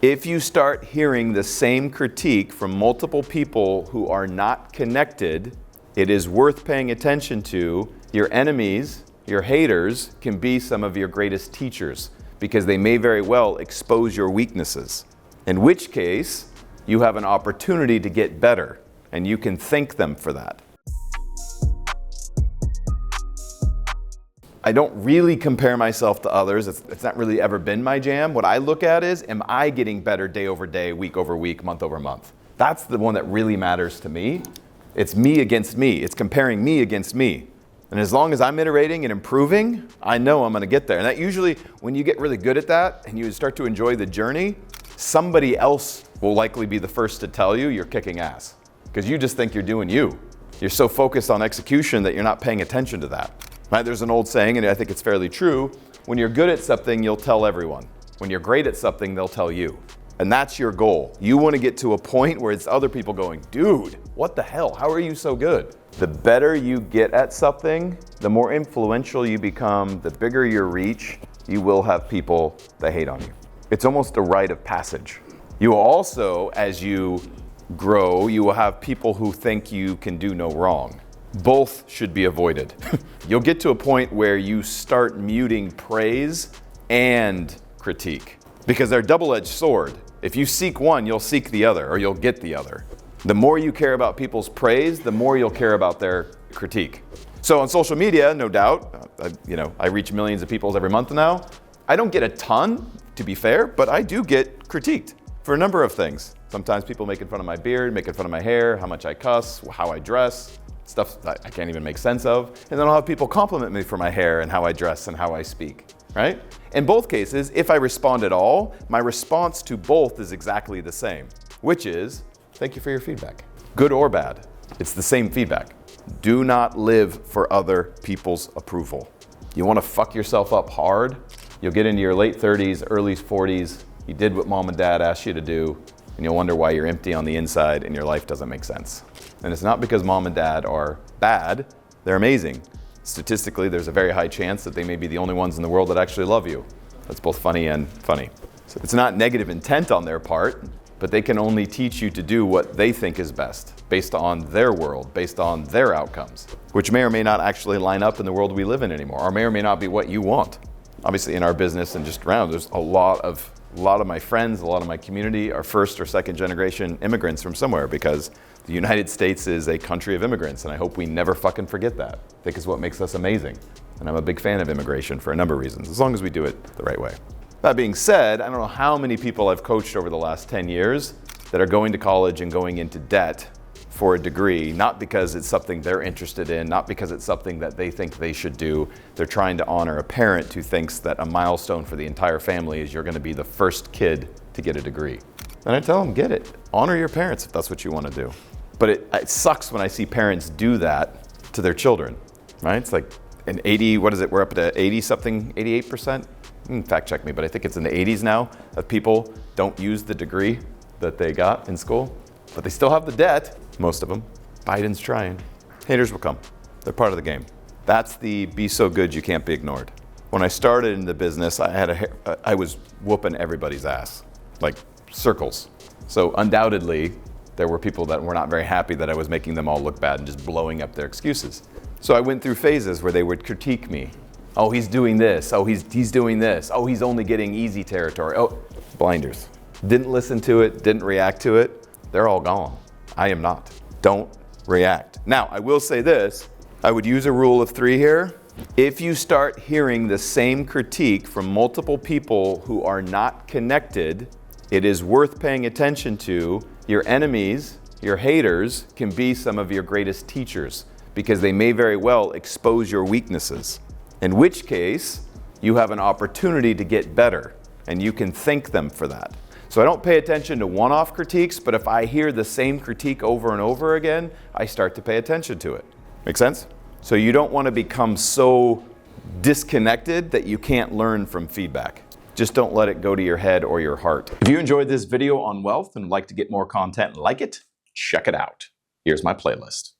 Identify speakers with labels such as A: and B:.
A: If you start hearing the same critique from multiple people who are not connected, it is worth paying attention to. Your enemies, your haters, can be some of your greatest teachers because they may very well expose your weaknesses. In which case, you have an opportunity to get better, and you can thank them for that. I don't really compare myself to others. It's not really ever been my jam. What I look at is, am I getting better day over day, week over week, month over month? That's the one that really matters to me. It's me against me. It's comparing me against me. And as long as I'm iterating and improving, I know I'm going to get there. And that usually, when you get really good at that and you start to enjoy the journey, somebody else will likely be the first to tell you you're kicking ass. Because you just think you're doing you. You're so focused on execution that you're not paying attention to that. Right? There's an old saying, and I think it's fairly true, when you're good at something, you'll tell everyone. When you're great at something, they'll tell you. And that's your goal. You want to get to a point where it's other people going, dude, what the hell? How are you so good? The better you get at something, the more influential you become, the bigger your reach, you will have people that hate on you. It's almost a rite of passage. You will also, as you grow, you will have people who think you can do no wrong. Both should be avoided. You'll get to a point where you start muting praise and critique because they're a double-edged sword. If you seek one, you'll seek the other, or you'll get the other. The more you care about people's praise, the more you'll care about their critique. So on social media, no doubt, I reach millions of people every month now. I don't get a ton, to be fair, but I do get critiqued for a number of things. Sometimes people making fun of my beard, making fun of my hair, how much I cuss, how I dress. Stuff that I can't even make sense of. And then I'll have people compliment me for my hair and how I dress and how I speak, right? In both cases, if I respond at all, my response to both is exactly the same, which is, thank you for your feedback. Good or bad, it's the same feedback. Do not live for other people's approval. You want to fuck yourself up hard, you'll get into your late 30s, early 40s, you did what mom and dad asked you to do, and you'll wonder why you're empty on the inside and your life doesn't make sense. And it's not because mom and dad are bad, they're amazing. Statistically, there's a very high chance that they may be the only ones in the world that actually love you. That's both funny and funny. So it's not negative intent on their part, but they can only teach you to do what they think is best, based on their world, based on their outcomes, which may or may not actually line up in the world we live in anymore, or may or may not be what you want. Obviously in our business and just around, there's a lot of my friends, a lot of my community are first or second generation immigrants from somewhere because the United States is a country of immigrants, and I hope we never fucking forget that. I think it's what makes us amazing. And I'm a big fan of immigration for a number of reasons, as long as we do it the right way. That being said, I don't know how many people I've coached over the last 10 years that are going to college and going into debt for a degree, not because it's something they're interested in, not because it's something that they think they should do. They're trying to honor a parent who thinks that a milestone for the entire family is you're going to be the first kid to get a degree. And I tell them, get it. Honor your parents if that's what you want to do. But it sucks when I see parents do that to their children, right? It's like an 80, what is it? We're up to 80 something, 88%? Fact check me, but I think it's in the 80s now of people don't use the degree that they got in school, but they still have the debt, most of them. Biden's trying. Haters will come. They're part of the game. That's the be so good you can't be ignored. When I started in the business, I was whooping everybody's ass, like circles. So undoubtedly, there were people that were not very happy that I was making them all look bad and just blowing up their excuses. So I went through phases where they would critique me. Oh, he's doing this. Oh, he's doing this. Oh, he's only getting easy territory. Oh, blinders. Didn't listen to it, didn't react to it. They're all gone. I am not. Don't react. Now, I will say this. I would use a rule of 3 here. If you start hearing the same critique from multiple people who are not connected, it is worth paying attention to. Your enemies, your haters, can be some of your greatest teachers because they may very well expose your weaknesses. In which case, you have an opportunity to get better, and you can thank them for that. So I don't pay attention to one-off critiques, but if I hear the same critique over and over again, I start to pay attention to it. Make sense? So you don't want to become so disconnected that you can't learn from feedback. Just don't let it go to your head or your heart. If you enjoyed this video on wealth and would like to get more content like it, check it out. Here's my playlist.